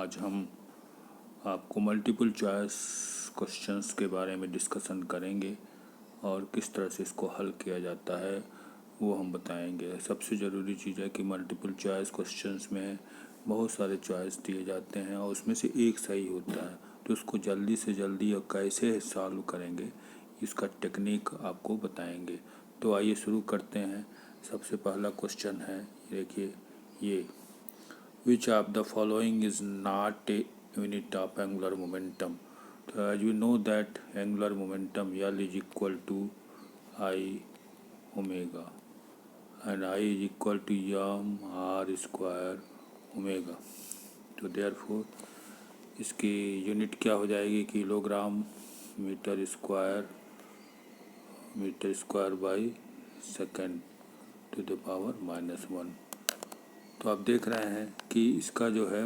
आज हम आपको मल्टीपल चॉइस क्वेश्चंस के बारे में डिस्कशन करेंगे और किस तरह से इसको हल किया जाता है वो हम बताएंगे। सबसे ज़रूरी चीज़ है कि मल्टीपल चॉइस क्वेश्चंस में बहुत सारे चॉइस दिए जाते हैं और उसमें से एक सही होता है, तो उसको जल्दी से जल्दी और कैसे सॉल्व करेंगे इसका टेक्निक आपको बताएंगे। तो आइए शुरू करते हैं। सबसे पहला क्वेश्चन है, देखिए ये, which of the following is not a unit of angular momentum? So as you know that angular momentum L is equal to I omega and I is equal to m r square omega. तो therefore इसकी unit क्या हो जाएगी, kilogram metre square by second to the power -1। तो आप देख रहे हैं कि इसका जो है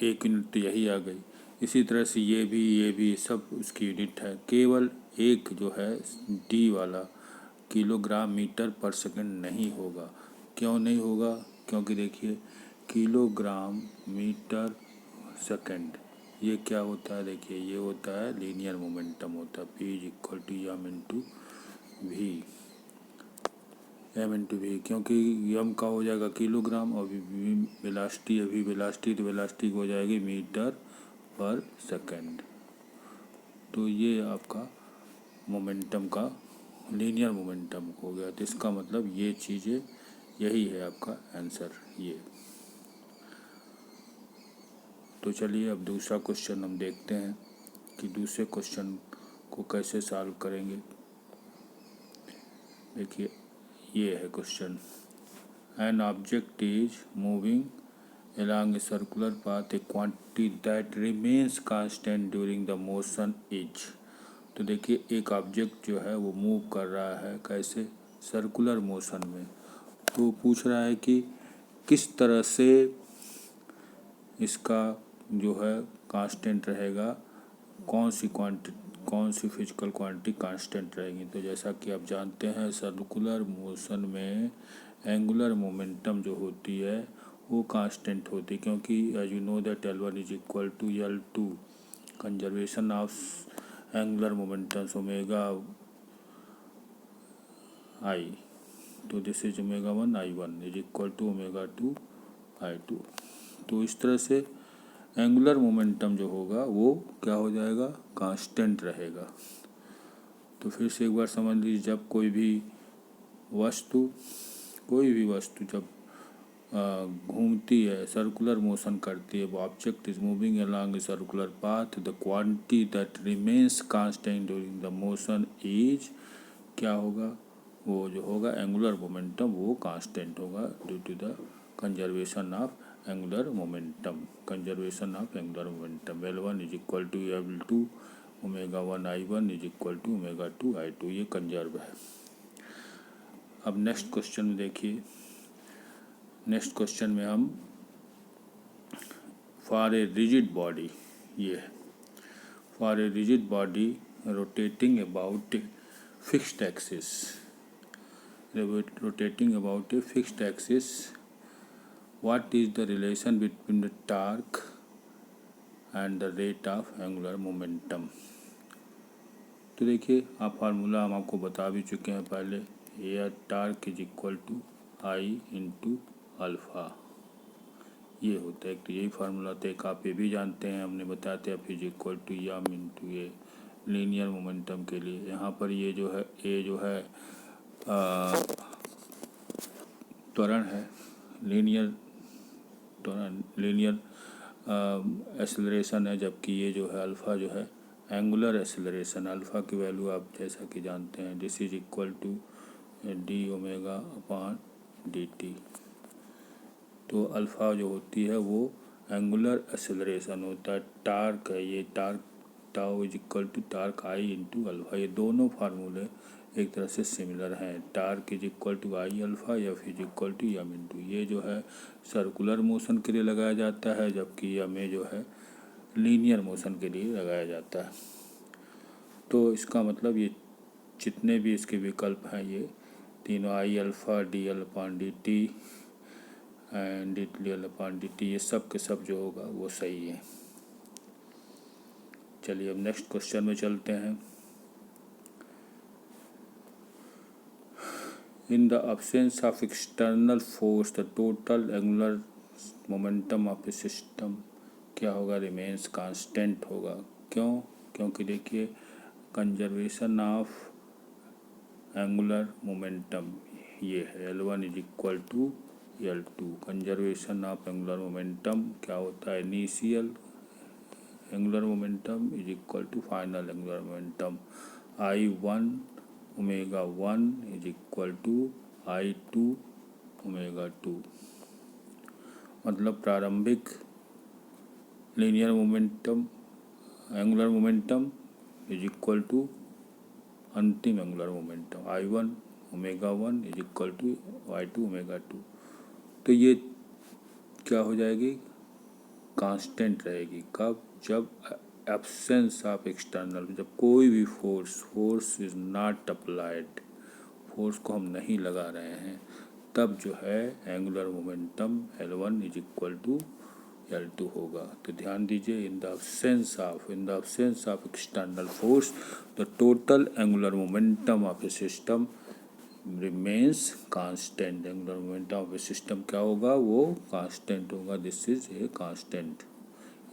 एक यूनिट तो यही आ गई। इसी तरह से ये भी सब उसकी यूनिट है। केवल एक जो है डी वाला किलोग्राम मीटर पर सेकंड नहीं होगा। क्यों नहीं होगा? क्योंकि देखिए किलोग्राम मीटर सेकंड ये क्या होता है, देखिए ये होता है लीनियर मोमेंटम होता है। P is equal to M into V, क्योंकि यम का हो जाएगा किलोग्राम और वेलासिटी अभी वेलासिटी हो जाएगी मीटर पर सेकंड। तो ये आपका मोमेंटम का लीनियर मोमेंटम हो गया। तो इसका मतलब ये चीज़ें यही है आपका आंसर ये। तो चलिए अब दूसरा क्वेश्चन हम देखते हैं कि दूसरे क्वेश्चन को कैसे सॉल्व करेंगे। देखिए ये है question, an object is moving along a circular path a quantity that remains constant during the motion is। तो देखिए एक ऑब्जेक्ट जो है वो मूव कर रहा है, कैसे? सर्कुलर मोशन में। तो पूछ रहा है कि किस तरह से इसका जो है कांस्टेंट रहेगा, कौन सी फिजिकल क्वांटिटी कांस्टेंट रहेगी। तो जैसा कि आप जानते हैं सर्कुलर मोशन में एंगुलर मोमेंटम जो होती है वो कांस्टेंट होती है, क्योंकि as you know that L1 is equal to L2 conservation of angular momentum omega I. तो this is omega 1 I1 is equal to omega 2 I2। तो इस तरह से एंगुलर मोमेंटम जो होगा वो क्या हो जाएगा, कांस्टेंट रहेगा। तो फिर से एक बार समझ लीजिए, जब कोई भी वस्तु जब घूमती है, सर्कुलर मोशन करती है, वो object is moving along a circular path, the quantity that remains constant during the motion is क्या होगा, वो जो होगा एंगुलर मोमेंटम वो कांस्टेंट होगा due to the conservation of angular momentum. L1 is equal to L2 omega 1 I1 is equal to omega 2 I2, ये conserve है। अब नेक्स्ट क्वेश्चन में देखिए, नेक्स्ट क्वेश्चन में हम फॉर ए रिजिड बॉडी, ये है for a rigid body rotating about a fixed axis, what is the relation between the torque and the rate of angular momentum। तो देखिए आप फार्मूला हम आपको बता भी चुके हैं पहले, एयर torque is equal to I into alpha, ये होता है। तो यही फार्मूला होता है। एक आप ये भी जानते हैं, हमने बताते हैं is equal to M into a linear momentum के लिए। यहाँ पर ये जो है ए जो है त्वरण है, लीनियर एक्सेलरेशन है, जबकि ये जो है अल्फ़ा जो है एंगुलर एक्सेलरेशन। अल्फ़ा की वैल्यू आप जैसा कि जानते हैं, this is equal to d omega upon d t. तो अल्फ़ा जो होती है वो एंगुलर एक्सेलरेशन होता है। टार्क है ये, torque tau is equal to torque I into alpha. ये दोनों फार्मूले एक तरह से सिमिलर हैं। Torque is equal to I alpha, F is equal to M into, ये जो है सर्कुलर मोशन के लिए लगाया जाता है, जबकि एम ए जो है लीनियर मोशन के लिए लगाया जाता है। तो इसका मतलब ये जितने भी इसके विकल्प हैं ये तीनों, आई alpha, D L upon d T, and dt L upon dt, ये सब के सब जो होगा वो सही है। चलिए अब नेक्स्ट क्वेश्चन में चलते हैं। इन the absence of external force the total angular momentum of a system क्या होगा, रिमेन्स कांस्टेंट होगा। क्यों? क्योंकि देखिए कंजर्वेशन ऑफ एंगुलर मोमेंटम ये है L1 is equal to L2। Conservation of angular momentum क्या होता है, initial angular momentum is equal to final angular momentum. I1 omega 1 is equal to I2 omega 2। मतलब प्रारंभिक linear momentum angular momentum is equal to अंतिम angular momentum I1 omega 1 is equal to I2 omega 2। तो ये क्या हो जाएगी, constant रहेगी। कब? जब एब्सेंस ऑफ एक्सटर्नल, जब कोई भी force is not applied, force को हम नहीं लगा रहे हैं, तब जो है angular momentum L1 is equal to L2 होगा। तो ध्यान दीजिए, in the absence of external force the total angular momentum of a system remains constant. Angular momentum of a system क्या होगा, वो कांस्टेंट होगा। दिस इज ए कांस्टेंट,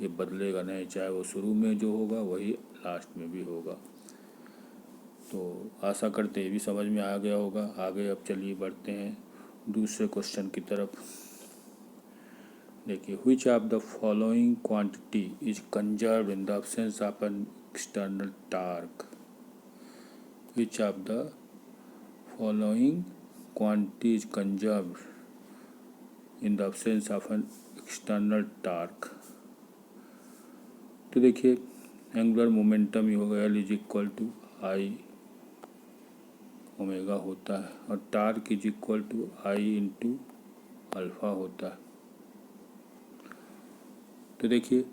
ये बदलेगा नहीं, चाहे वो शुरू में जो होगा वही लास्ट में भी होगा। तो आशा करते ये भी समझ में आ गया होगा। आगे अब चलिए बढ़ते हैं दूसरे क्वेश्चन की तरफ। देखिए, which of the following quantity is conserved in the absence of an external torque? Which of the following quantity is conserved in the absence of an external torque? तो देखिए एंगुलर मोमेंटम ही होगा L is equal to I omega होता है और torque is equal to I into alpha होता है। तो देखिए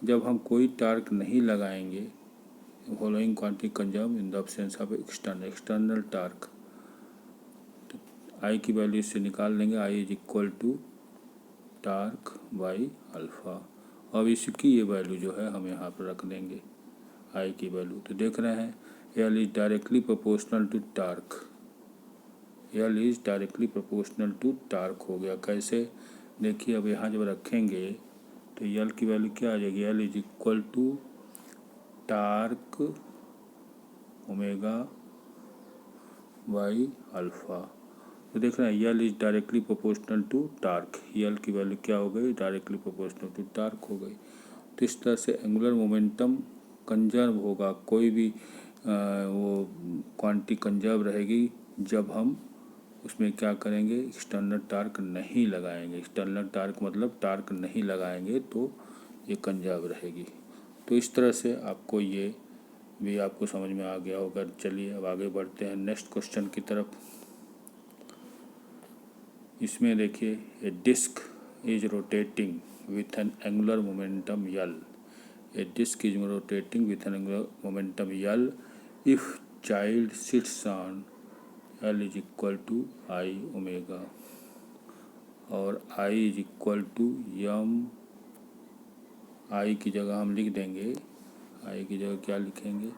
जब हम कोई टार्क नहीं लगाएंगे, following quantity conserve in the absence of external torque, तो आई की वैल्यू इससे निकाल लेंगे। I is equal to torque by alpha. अब इसकी ये वैल्यू जो है हम यहाँ पर रख देंगे, आई की वैल्यू। तो देख रहे हैं L is directly proportional to torque, L is directly proportional to torque हो गया। कैसे? देखिए अब यहाँ जब रखेंगे तो यल की वैल्यू क्या आ जाएगी, L is equal to torque omega by alpha. तो देख रहे हैं L is directly proportional to torque, L की वैल्यू क्या हो गई, डायरेक्टली प्रोपोर्शनल टू टार्क हो गई। तो इस तरह से एंगुलर मोमेंटम कंजर्व होगा, कोई भी वो क्वांटिटी कंजर्व रहेगी जब हम उसमें क्या करेंगे, एक्सटर्नल टार्क नहीं लगाएंगे। एक्सटर्नल टार्क मतलब टार्क नहीं लगाएंगे तो ये कंजर्व रहेगी। तो इस तरह से आपको ये भी आपको समझ में आ गया होगा। चलिए अब आगे बढ़ते हैं नेक्स्ट क्वेश्चन की तरफ। इसमें देखिए, a disc is rotating with an angular momentum L, a disc is rotating with an angular momentum L if child sits on L is equal to I omega और I is equal to M. I की जगह हम लिख देंगे, आई की जगह क्या लिखेंगे,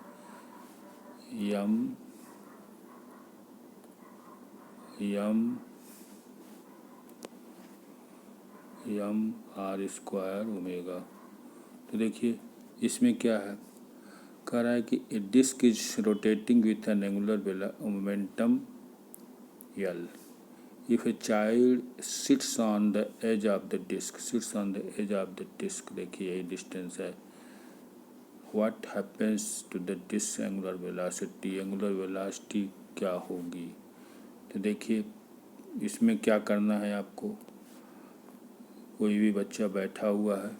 यम आर स्क्वायर ओमेगा। तो देखिए इसमें क्या है, कह रहा है कि a disc is rotating with an angular momentum L if a child sits on the edge of the disk, देखिए यही डिस्टेंस है। what happens to the disk angular velocity, angular velocity क्या होगी। तो देखिए इसमें क्या करना है आपको, कोई भी बच्चा बैठा हुआ है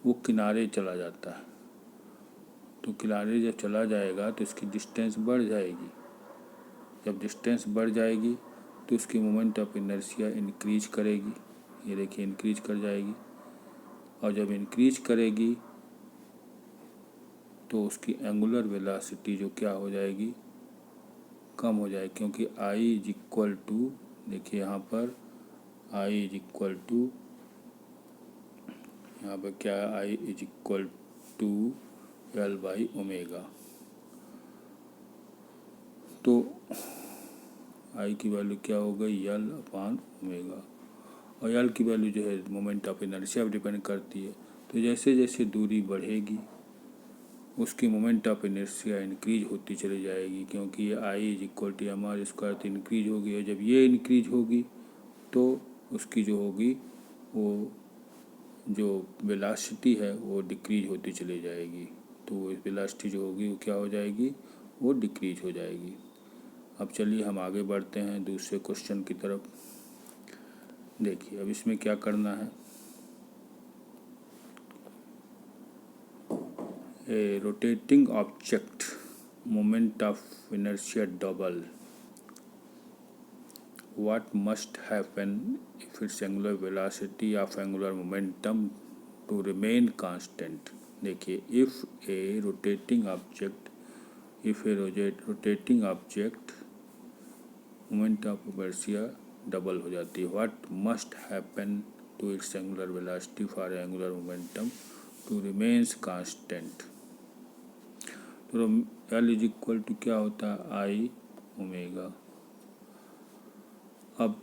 वो किनारे चला जाता है, तो किनारे जब चला जाएगा तो इसकी डिस्टेंस बढ़ जाएगी। जब डिस्टेंस बढ़ जाएगी तो उसकी मोमेंट ऑफ इनर्शिया इंक्रीज करेगी, ये देखिए इंक्रीज कर जाएगी। और जब इंक्रीज करेगी तो उसकी एंगुलर वेलोसिटी जो क्या हो जाएगी, कम हो जाएगी। क्योंकि आई इज इक्वल टू, देखिए यहाँ पर आई इज इक्वल टू, यहाँ पर क्या है, I is equal to L by omega. तो आई की वैल्यू क्या हो गई, एल अपान ओमेगा, और एल की वैल्यू जो है मोमेंट ऑफ इनर्शिया पर डिपेंड करती है। तो जैसे जैसे दूरी बढ़ेगी उसकी मोमेंट ऑफ इनर्शिया इंक्रीज होती चली जाएगी, क्योंकि ये I is equal to M R square तो इंक्रीज होगी, और जब ये इंक्रीज होगी तो उसकी जो होगी वो जो वेलोसिटी है वो डिक्रीज होती चली जाएगी। तो वो वेलोसिटी जो होगी वो क्या हो जाएगी, वो डिक्रीज हो जाएगी। अब चलिए हम आगे बढ़ते हैं दूसरे क्वेश्चन की तरफ। देखिए अब इसमें क्या करना है, a rotating object moment of inertia double, what must happen if its angular velocity of angular momentum to remain constant। देखिए if a rotating object moment of inertia double हो जाती है, what must happen to its angular velocity for angular momentum to remains constant। तो L is equal to क्या होता है, आई omega. अब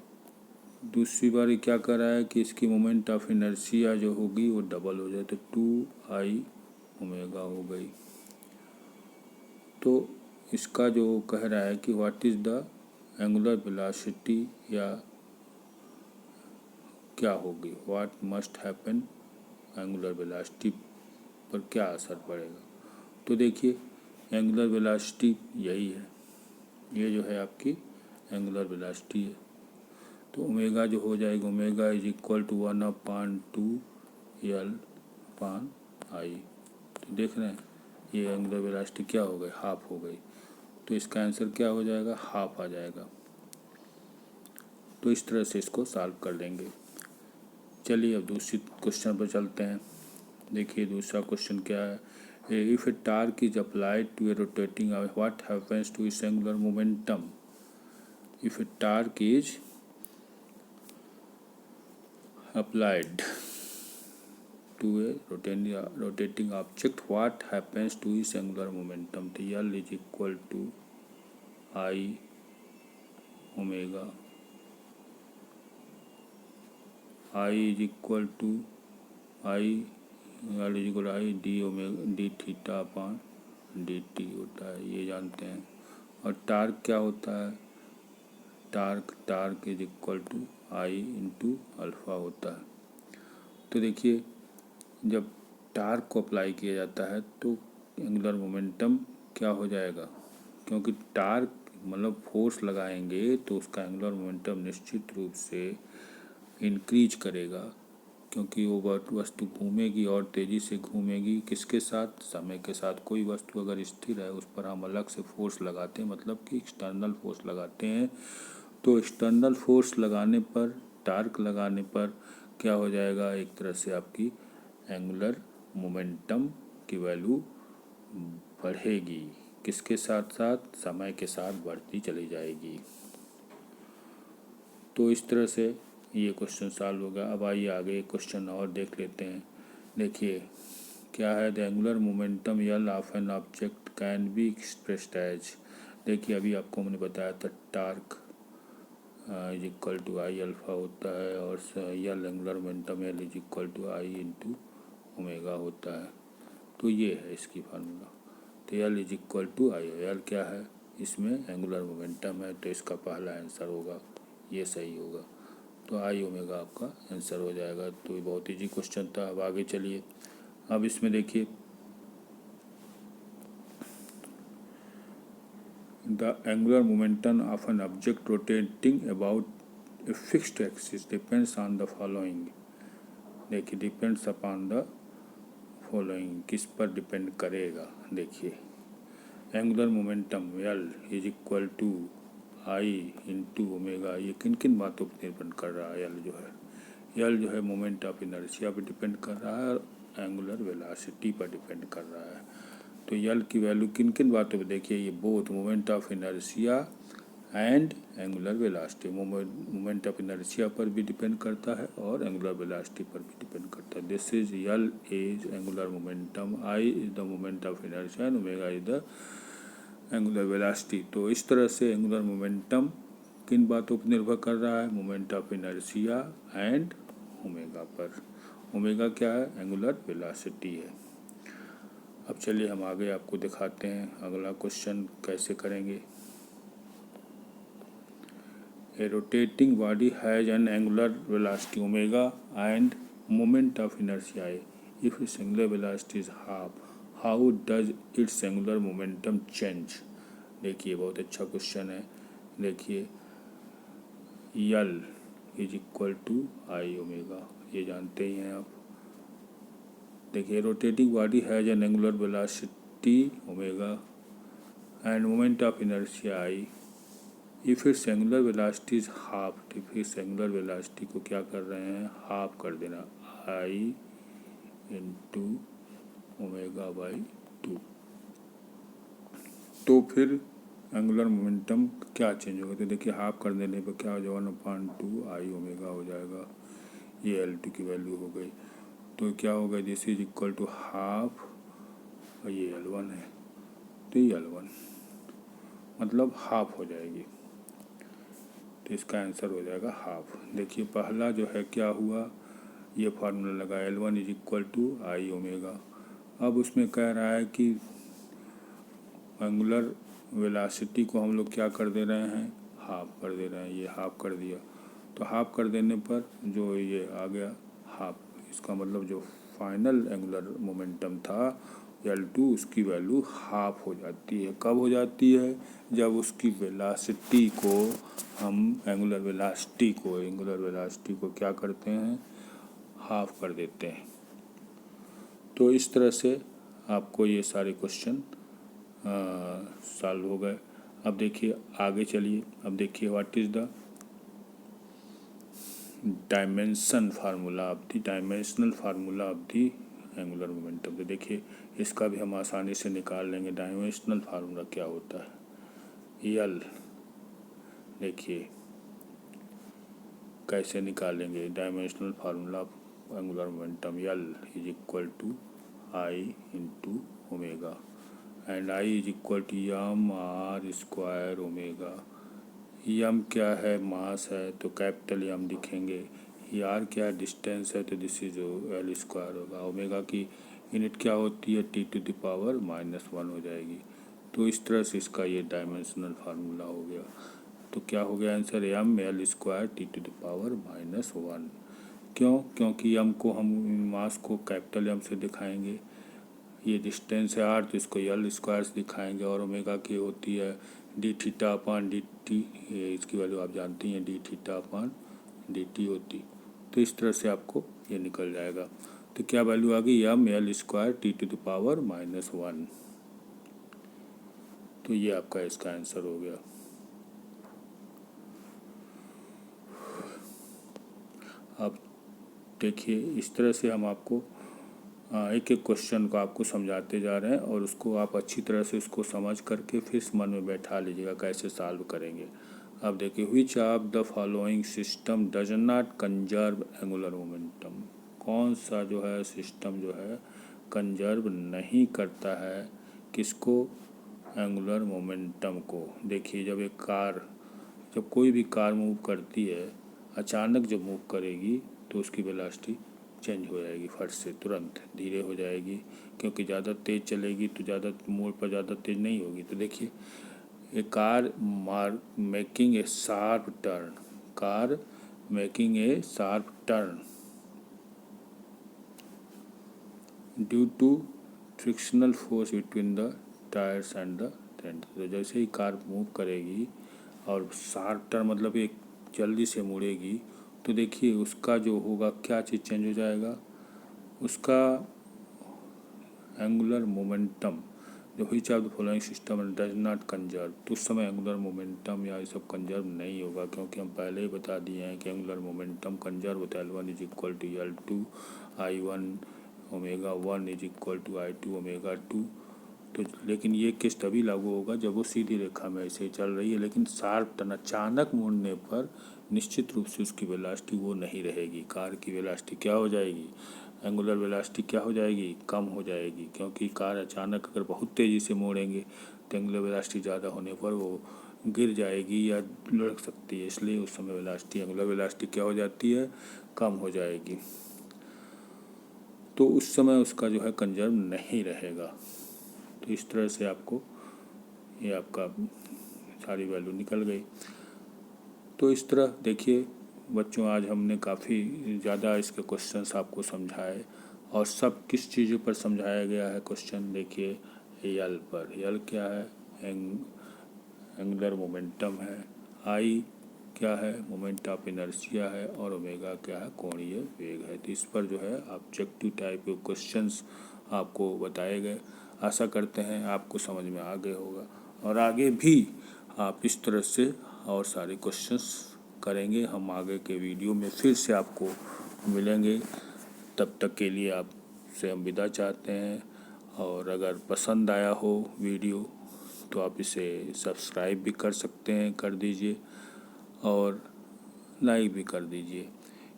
दूसरी बार ये क्या कर रहा है कि इसकी मोमेंट ऑफ इनर्शिया जो होगी वो डबल हो जाए, तो टू आई ओमेगा हो गई। तो इसका जो कह रहा है कि what is the angular velocity, या क्या होगी, what must happen angular velocity पर क्या असर पड़ेगा। तो देखिए एंगुलर वेलोसिटी यही है, ये जो है आपकी एंगुलर वेलोसिटी है। तो ओमेगा जो हो जाएगा, omega is equal to 1/2 L upon I. तो देख रहे हैं ये एंगुलर वेलोसिटी क्या हो गई, हाफ हो गई। तो इसका आंसर क्या हो जाएगा, हाफ आ जाएगा। तो इस तरह से इसको सॉल्व कर लेंगे। चलिए अब दूसरी क्वेश्चन पर चलते हैं। देखिए दूसरा क्वेश्चन क्या है, if a torque is applied to a rotating what happens to its angular momentum. If a torque is applied to a rotating object, what happens to its angular momentum। तो L is equal to I omega, I is equal to I, L is equal to I d omega d theta upon D T होता है, ये जानते हैं। और torque क्या होता है, torque is equal to I into alpha होता है। तो देखिए जब टार्क को अप्लाई किया जाता है तो एंगुलर मोमेंटम क्या हो जाएगा, क्योंकि टार्क मतलब फोर्स लगाएंगे तो उसका एंगुलर मोमेंटम निश्चित रूप से इंक्रीज करेगा, क्योंकि वो वस्तु घूमेगी और तेज़ी से घूमेगी, किसके साथ, समय के साथ। कोई वस्तु अगर स्थिर है उस पर हम अलग से फोर्स लगाते हैं, मतलब कि एक्सटर्नल फोर्स लगाते हैं। तो एक्सटर्नल फोर्स लगाने पर, टार्क लगाने पर क्या हो जाएगा, एक तरह से आपकी एंगुलर मोमेंटम की वैल्यू बढ़ेगी, किसके साथ साथ, समय के साथ बढ़ती चली जाएगी। तो इस तरह से ये क्वेश्चन सॉल्व होगा। अब आइए आगे एक क्वेश्चन और देख लेते हैं। देखिए क्या है, the angular momentum L of an object can be expressed as. देखिए अभी आपको मैंने बताया था torque is equal to I alpha होता है, और L angular momentum L is equal to I into omega होता है। तो ये है इसकी फार्मूला। तो L is equal to I, L क्या है, इसमें एंगुलर मोमेंटम है, तो इसका पहला आंसर होगा, ये सही होगा। तो आई ओमेगा आपका आंसर हो जाएगा। तो ये बहुत ईजी क्वेश्चन था। अब आगे चलिए, अब इसमें देखिए the angular momentum of an object rotating about a fixed axis depends on the following. देखिए डिपेंड्स अपॉन द फॉलोइंग, किस पर डिपेंड करेगा। देखिए angular momentum L is equal to I into omega, ये किन किन बातों पर डिपेंड कर रहा है। एल जो है मोमेंट ऑफ इनर्शिया पर डिपेंड कर रहा है और एंगुलर वेलोसिटी पर डिपेंड कर रहा है। तो एल की वैल्यू किन किन बातों पर, देखिए ये both moment of inertia and angular velocity. Moment of inertia पर भी डिपेंड करता है और एंगुलर वेलोसिटी पर भी डिपेंड करता है। This is L is angular momentum, I is the moment of inertia and omega is the angular velocity. तो इस तरह से एंगुलर मोमेंटम किन बातों पर निर्भर कर रहा है? Moment of inertia and omega पर। ओमेगा क्या है? एंगुलर वेलोसिटी है। अब चलिए हम आगे आपको दिखाते हैं अगला क्वेश्चन कैसे करेंगे। A rotating body has an angular velocity omega and moment of inertia if its angular velocity is half, how does its angular momentum change? देखिए बहुत अच्छा क्वेश्चन है। देखिए L is equal to I omega, ये जानते ही हैं आप। देखिए rotating body has an angular velocity omega and moment of inertia I if its angular velocity is half. If its angular velocity को क्या कर रहे हैं? हाफ कर देना, आई इंटू ओमेगा बाई 2। तो फिर एंगुलर मोमेंटम क्या चेंज होगा? तो देखिए हाफ कर देने पर क्या हो जाएगा? 1/2 आई ओमेगा हो जाएगा। ये L2 की वैल्यू हो गई। तो क्या होगा? This is equal to half, और ये L1 है तो ये L1 मतलब हाफ हो जाएगी। तो इसका आंसर हो जाएगा हाफ। देखिए पहला जो है क्या हुआ, ये फार्मूला लगा L1 is equal to I omega. अब उसमें कह रहा है कि एंगुलर वेलोसिटी को हम लोग क्या कर दे रहे हैं? हाफ कर दे रहे हैं। ये हाफ कर दिया, तो हाफ कर देने पर जो ये आ गया हाफ, इसका मतलब जो फाइनल एंगुलर मोमेंटम था L2 उसकी वैल्यू हाफ हो जाती है। कब हो जाती है? जब उसकी वेलोसिटी को हम एंगुलर वेलोसिटी को क्या करते हैं? हाफ कर देते हैं। तो इस तरह से आपको ये सारे क्वेश्चन सॉल्व हो गए। अब देखिए आगे चलिए। अब देखिए what is the dimensional formula of the angular momentum. तो देखिए इसका भी हम आसानी से निकाल लेंगे। डायमेंशनल फार्मूला क्या होता है? यल। देखिए कैसे निकालेंगे dimensional formula of angular momentum. L is equal to I into omega and I is equal to M R square omega. M क्या है? मास है, तो कैपिटल यम लिखेंगे। आर क्या है? डिस्टेंस है, तो दिस इज L स्क्वायर होगा। ओमेगा की यूनिट क्या होती है? T⁻⁻1 हो जाएगी। तो इस तरह से इसका ये डायमेंशनल फार्मूला हो गया। तो क्या हो गया आंसर? यम L स्क्वायर T⁻⁻1। क्यों? क्योंकि यम को हम मास को कैपिटल यम से दिखाएंगे, ये डिस्टेंस है आर तो इसको L स्क्वायर से दिखाएंगे, और ओमेगा की होती है d⁻dt, इसकी वैल्यू आप जानती हैं d⁻dt होती। तो इस तरह से आपको ये निकल जाएगा। तो क्या वैल्यू आ गई? यम L स्क्वायर T⁻⁻1। तो ये आपका इसका आंसर हो गया। अब देखिए इस तरह से हम आपको एक एक क्वेश्चन को आपको समझाते जा रहे हैं, और उसको आप अच्छी तरह से उसको समझ करके फिर मन में बैठा लीजिएगा कैसे सॉल्व करेंगे। अब देखिए which of the following system does not conserve angular momentum. कौन सा जो है सिस्टम जो है कंजर्व नहीं करता है किसको? एंगुलर मोमेंटम को। देखिए जब कोई भी कार मूव करती है, अचानक जब मूव करेगी तो उसकी वेलोसिटी चेंज हो जाएगी, फट से तुरंत धीरे हो जाएगी, क्योंकि ज़्यादा तेज़ चलेगी तो ज़्यादा मोड़ पर ज़्यादा तेज़ नहीं होगी। तो देखिए a car making a sharp turn due to frictional force between the tyres and the train. तो जैसे ही कार मूव करेगी और शार्प टर्न मतलब एक जल्दी से मुड़ेगी, तो देखिए उसका जो होगा क्या चीज़ चेंज हो जाएगा? उसका एंगुलर मोमेंटम। जो which of the following system does not conserve, तो उस समय एंगुलर मोमेंटम या ये सब कंजर्व नहीं होगा, क्योंकि हम पहले ही बता दिए हैं कि एंगुलर मोमेंटम कंजर्व होता है L1 is equal to L2 I1 omega 1 is equal to I2 omega 2। तो लेकिन ये केस तभी लागू होगा जब वो सीधी रेखा में ऐसे चल रही है, लेकिन शार्प टर्न अचानक मुड़ने पर निश्चित रूप से उसकी वेलोसिटी वो नहीं रहेगी। कार की वेलोसिटी क्या हो जाएगी, एंगुलर वेलोसिटी क्या हो जाएगी, कम हो जाएगी, क्योंकि कार अचानक अगर बहुत तेज़ी से मोड़ेंगे तो एंगुलर वेलोसिटी ज़्यादा होने पर वो गिर जाएगी या लुढ़क सकती है, इसलिए उस समय वेलोसिटी, एंगुलर वेलोसिटी क्या हो जाती है, कम हो जाएगी। तो उस समय उसका जो है कंजर्व नहीं रहेगा। तो इस तरह से आपको ये आपका सारी वैल्यू निकल गई। तो इस तरह देखिए बच्चों, आज हमने काफ़ी ज़्यादा इसके क्वेश्चंस आपको समझाए, और सब किस चीज़ों पर समझाया गया है क्वेश्चन देखिए, यल पर। यल क्या है, एंगुलर मोमेंटम है, आई क्या है, मोमेंट ऑफ इनर्शिया है, और ओमेगा क्या है, कोणीय वेग है। तो इस पर जो है ऑब्जेक्टिव टाइप के क्वेश्चंस आपको बताए गए। आशा करते हैं आपको समझ में आ गया होगा, और आगे भी आप इस तरह से और सारे क्वेश्चंस करेंगे। हम आगे के वीडियो में फिर से आपको मिलेंगे। तब तक के लिए आपसे हम विदा चाहते हैं, और अगर पसंद आया हो वीडियो तो आप इसे सब्सक्राइब भी कर सकते हैं, कर दीजिए, और लाइक भी कर दीजिए,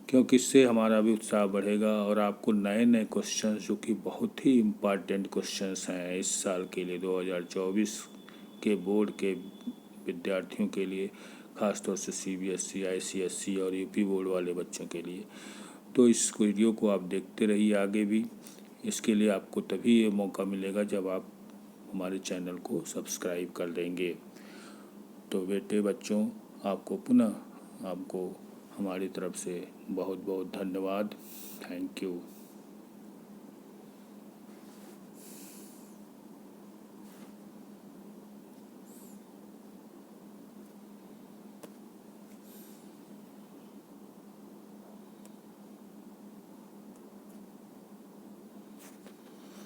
क्योंकि इससे हमारा भी उत्साह बढ़ेगा और आपको नए नए क्वेश्चंस, जो कि बहुत ही इम्पॉर्टेंट क्वेश्चंस हैं इस साल के लिए, 2024 के बोर्ड के विद्यार्थियों के लिए, ख़ासतौर से CBSE, ICSE और UP बोर्ड वाले बच्चों के लिए। तो इस वीडियो को आप देखते रहिए आगे भी। इसके लिए आपको तभी ये मौका मिलेगा जब आप हमारे चैनल को सब्सक्राइब कर देंगे। तो बेटे बच्चों, आपको पुनः आपको हमारी तरफ से बहुत बहुत धन्यवाद। Thank you.